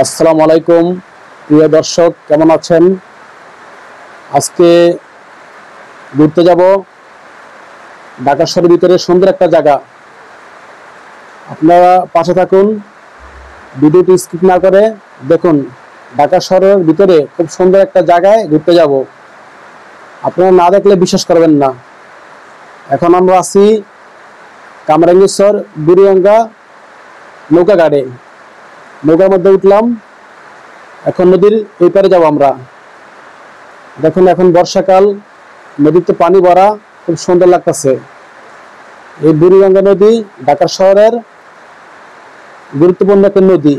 আসসালামু আলাইকুম প্রিয় দর্শক, কেমন আছেন? আজকে ঘুরতে যাব ঢাকা শহরের ভিতরে সুন্দর একটা জায়গা। আপনারা পাশে থাকুন, ভিডিওটি স্কিপ না করে দেখুন। ঢাকা শহরের ভিতরে খুব সুন্দর একটা জায়গায় ঘুরতে যাব, আপনারা না দেখলে বিশ্বাস করবেন না। এখন আমরা আছি কামরাঙ্গীরচর বুড়িগঙ্গা নৌকা ঘাটে। নৌকার মধ্যে উঠলাম, এখন নদীর এই পারে যাব আমরা। দেখুন, এখন বর্ষাকাল, নদীতে পানি ভরা, খুব সুন্দর লাগতেছে। এই বুড়িগঙ্গা নদী ঢাকা শহরের গুরুত্বপূর্ণ একটা নদী।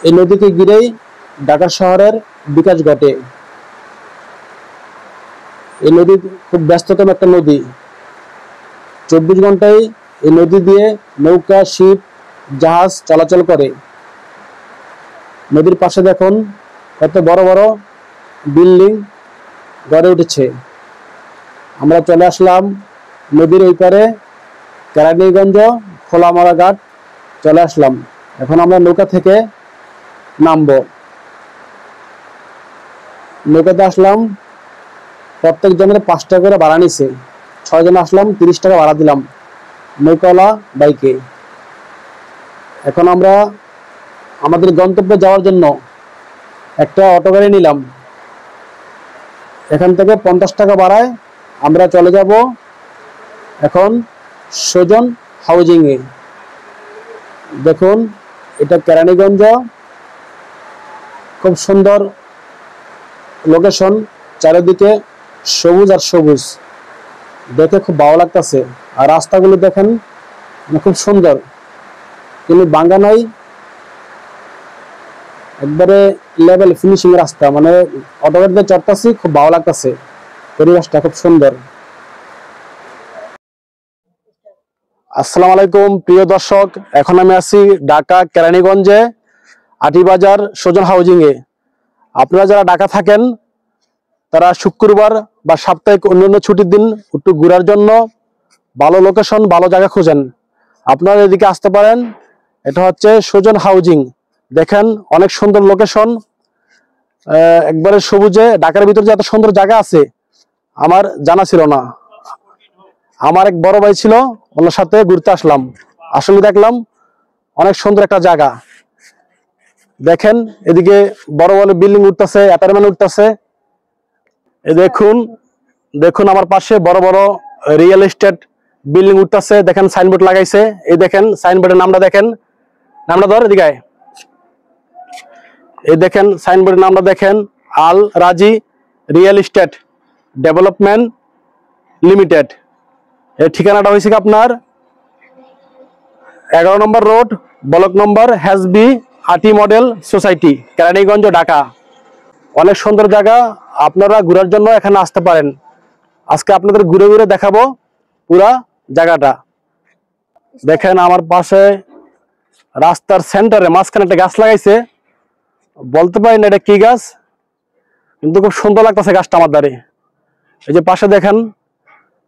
এই নদীকে ঘিরেই ঢাকা শহরের বিকাশ ঘটে। এই নদী খুব ব্যস্ততম একটা নদী। 24 ঘন্টায় এই নদী দিয়ে নৌকা, শিপ, জাহাজ চলাচল করে। নদীর পাশে দেখুন কত বড় বড় বিল্ডিং গড়ে উঠেছে। আমরা চলে আসলাম নদীর ওই পারে, কেরানীগঞ্জ খোলামারা ঘাট চলে আসলাম। এখন আমরা নৌকা থেকে নামবো। নৌকাতে আসলাম, প্রত্যেক জনের 5 টাকা করে ভাড়া নিছে। 6 জন আসলাম, 30 টাকা ভাড়া দিলাম নৌকাওয়ালা বাইকে। এখন আমরা আমাদের গন্তব্যে যাওয়ার জন্য একটা অটো গাড়ি নিলাম। এখান থেকে 50 টাকা ভাড়ায় আমরা চলে যাব এখন সুজন হাউজিংয়ে। দেখুন, এটা কেরানীগঞ্জ, খুব সুন্দর লোকেশন, চারিদিকে সবুজ আর সবুজ, দেখে খুব ভালো লাগতেছে। আর রাস্তাগুলো দেখেন, খুব সুন্দর, কিন্তু ভাঙ্গা নাই, একবারে লেভেল ফিনিশিং রাস্তা। মানে অটোগাড়িতে চড়তেছি, খুব ভালো লাগতেছে, পরিবেশটা খুব সুন্দর। আসসালামু আলাইকুম প্রিয় দর্শক, এখন আমি আছি ঢাকা কেরানীগঞ্জে আটিবাজার সুজন হাউজিং এ। আপনারা যারা ঢাকা থাকেন, তারা শুক্রবার বা সাপ্তাহিক অন্যান্য ছুটির দিন একটু ঘোরার জন্য ভালো লোকেশন, ভালো জায়গা খুঁজেন, আপনারা এদিকে আসতে পারেন। এটা হচ্ছে সুজন হাউজিং। দেখেন, অনেক সুন্দর লোকেশন, একবারে সবুজে। ঢাকার ভিতরে যে এত সুন্দর জায়গা আছে আমার জানা ছিল না। আমার এক বড় ভাই ছিল, ওনার সাথে ঘুরতে আসলাম, আসলে দেখলাম অনেক সুন্দর একটা জায়গা। দেখেন, এদিকে বড় বড় বিল্ডিং উঠতেছে, অ্যাপার্টমেন্ট উঠতেছে। দেখুন দেখুন আমার পাশে বড় বড় রিয়েল এস্টেট বিল্ডিং উঠতেছে। দেখেন সাইনবোর্ড লাগাইছে, এই দেখেন সাইনবোর্ডের নামটা দেখেন, নামটা ধর এদিকে। এই দেখেন সাইনবোর্ডের নামটা দেখেন, আল রাজি রিয়েল এস্টেট ডেভেলপমেন্ট লিমিটেড। এর ঠিকানাটা হয়েছে আপনার 11 নম্বর রোড, ব্লক নম্বর হ্যাজবি, আটি মডেল সোসাইটি, কেরানীগঞ্জ, ঢাকা। অনেক সুন্দর জায়গা, আপনারা ঘোরার জন্য এখানে আসতে পারেন। আজকে আপনাদের ঘুরে ঘুরে দেখাবো পুরা জায়গাটা। দেখেন, আমার পাশে রাস্তার সেন্টারে মাঝখানে একটা গাছ লাগাইছে, বলতে পারি না এটা কি গাছ, কিন্তু খুব সুন্দর লাগতেছে গাছটা আমার দ্বারে। এই যে পাশে দেখেন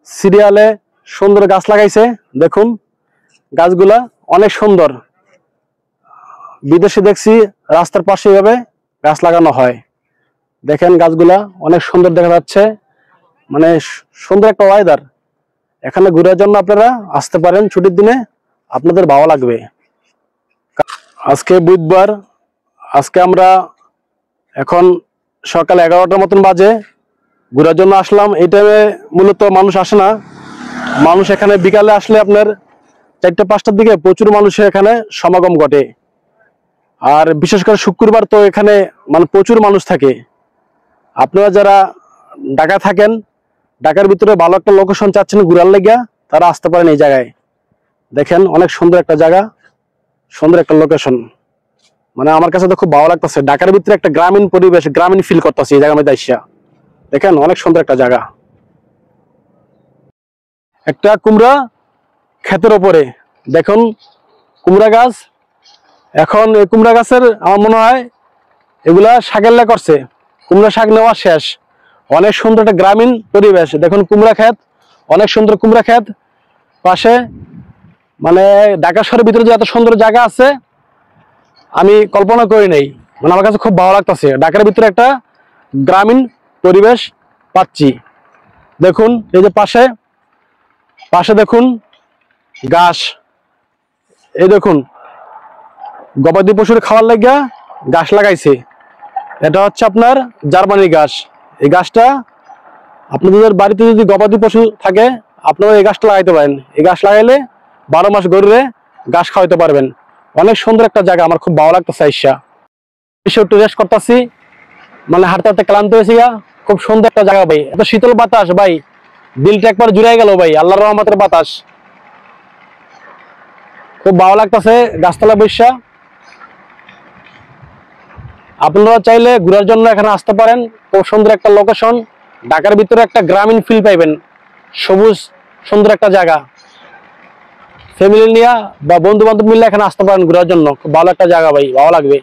সিরিয়ালে সুন্দর গাছ লাগাইছে। দেখুন গাছগুলা অনেক সুন্দর, বিদেশে দেখছি রাস্তার পাশে এভাবে গাছ লাগানো হয়। দেখেন গাছগুলা অনেক সুন্দর দেখা যাচ্ছে, মানে সুন্দর একটা ওয়েদার। এখানে ঘোরার জন্য আপনারা আসতে পারেন ছুটির দিনে, আপনাদের ভালো লাগবে। আজকে বুধবার, আজকে আমরা এখন সকাল 11টার মতন বাজে, ঘোরার জন্য আসলাম। এই টাইমে মূলত মানুষ আসে না। মানুষ এখানে বিকালে আসলে আপনার 4টা-5টার দিকে প্রচুর মানুষের এখানে সমাগম ঘটে। আর বিশেষ করে শুক্রবার তো এখানে মানে প্রচুর মানুষ থাকে। আপনারা যারা ঢাকা থাকেন, ঢাকার ভিতরে ভালো একটা লোকেশন চাচ্ছেন ঘুরার লেগা, তারা আসতে পারেন এই জায়গায়। দেখেন অনেক সুন্দর একটা জায়গা, সুন্দর একটা লোকেশন, মানে আমার কাছে তো খুব ভালো লাগতেছে। ঢাকার ভিতরে একটা গ্রামীণ পরিবেশ, গ্রামীণ ফিল করতেছে এই জায়গার মধ্যে আইসা। দেখেন অনেক সুন্দর একটা জায়গা। একটা কুমড়া ক্ষেতের ওপরে দেখুন কুমড়া গাছ। এখন এই কুমড়া গাছের আমার মনে হয় এগুলা শাকের লে করছে, কুমড়া শাক নেওয়া শেষ। অনেক সুন্দর একটা গ্রামীণ পরিবেশ। দেখুন কুমড়া ক্ষেত, অনেক সুন্দর কুমড়া ক্ষেত পাশে। মানে ঢাকা শহরের ভিতরে যে এত সুন্দর জায়গা আছে, আমি কল্পনা করি নাই। মানে আমার কাছে খুব ভালো লাগতেছে, ঢাকার ভিতরে একটা গ্রামীণ পরিবেশ পাচ্ছি। দেখুন এই যে পাশে পাশে দেখুন ঘাস, এই দেখুন গবাদি পশুর খাওয়ার লাগা ঘাস লাগাইছে। এটা হচ্ছে আপনার জার্মানি ঘাস। এই ঘাসটা আপনাদের বাড়িতে যদি গবাদি পশু থাকে আপনারা এই গাছটা লাগাইতে পারেন। এই গাছ লাগাইলে 12 মাস গরুরে ঘাস খাওয়াইতে পারবেন। অনেক সুন্দর একটা জায়গা, আমার খুব ভালো লাগতেছে আইসা। একটু রেস্ট করতেছি, মানে হাঁটতে হাঁটতে ক্লান্ত হয়েছি গা। খুব সুন্দর একটা জায়গা ভাই, এত শীতল বাতাস ভাই, দিলটা একবার জুড়াই গেল ভাই, আল্লাহর রহমতের বাতাস। খুব ভালো লাগতেছে গাছতলা বৈশা। আপনারা চাইলে ঘোরার জন্য এখানে আসতে পারেন। খুব সুন্দর একটা লোকেশন, ঢাকার ভিতরে একটা গ্রামীণ ফিল পাইবেন, সবুজ সুন্দর একটা জায়গা। ফ্যামিলি নিয়ে বা বন্ধু বান্ধব মিলে এখানে আসতে পারেন ঘোরার জন্য। খুব ভালো একটা জায়গা ভাই, ভালো লাগবে।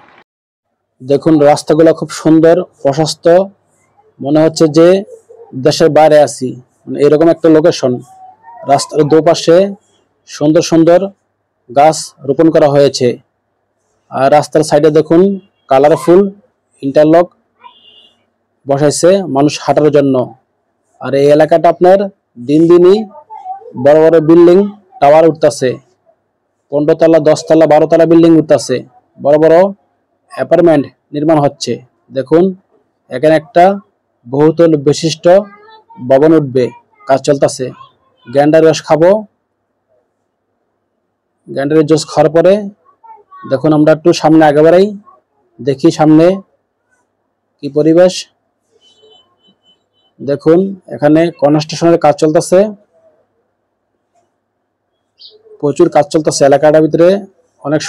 দেখুন রাস্তাগুলো খুব সুন্দর, প্রশস্ত, মনে হচ্ছে যে দেশের বাইরে আছি, মানে এরকম একটা লোকেশন। রাস্তার দুপাশে সুন্দর সুন্দর গাছ রোপণ করা হয়েছে। আর রাস্তার সাইডে দেখুন কালারফুল ইন্টারলক বসাইছে মানুষ হাঁটার জন্য। আর এই এলাকাটা আপনার দিন দিনই বড় বড় বিল্ডিং টাওয়ার উঠতেছে, 15 তলা 10 তলা 12 তলা বিল্ডিং উঠতেছে, বড় বড় অ্যাপার্টমেন্ট নির্মাণ হচ্ছে। দেখুন এখানে একটা বহুতল বিশিষ্ট ভবন উঠবে, কাজ চলতেছে। গ্যান্ডার রস খাবো, গ্যান্ডারের জুস খাওয়ার পরে দেখুন আমরা একটু সামনে আগে বাড়াই, দেখি সামনে কি পরিবেশ। দেখুন এখানে কনস্ট্রাকশনের কাজ চলতেছে, প্রচুর কাজ চলতেছে এলাকাটার ভিতরে। অনেক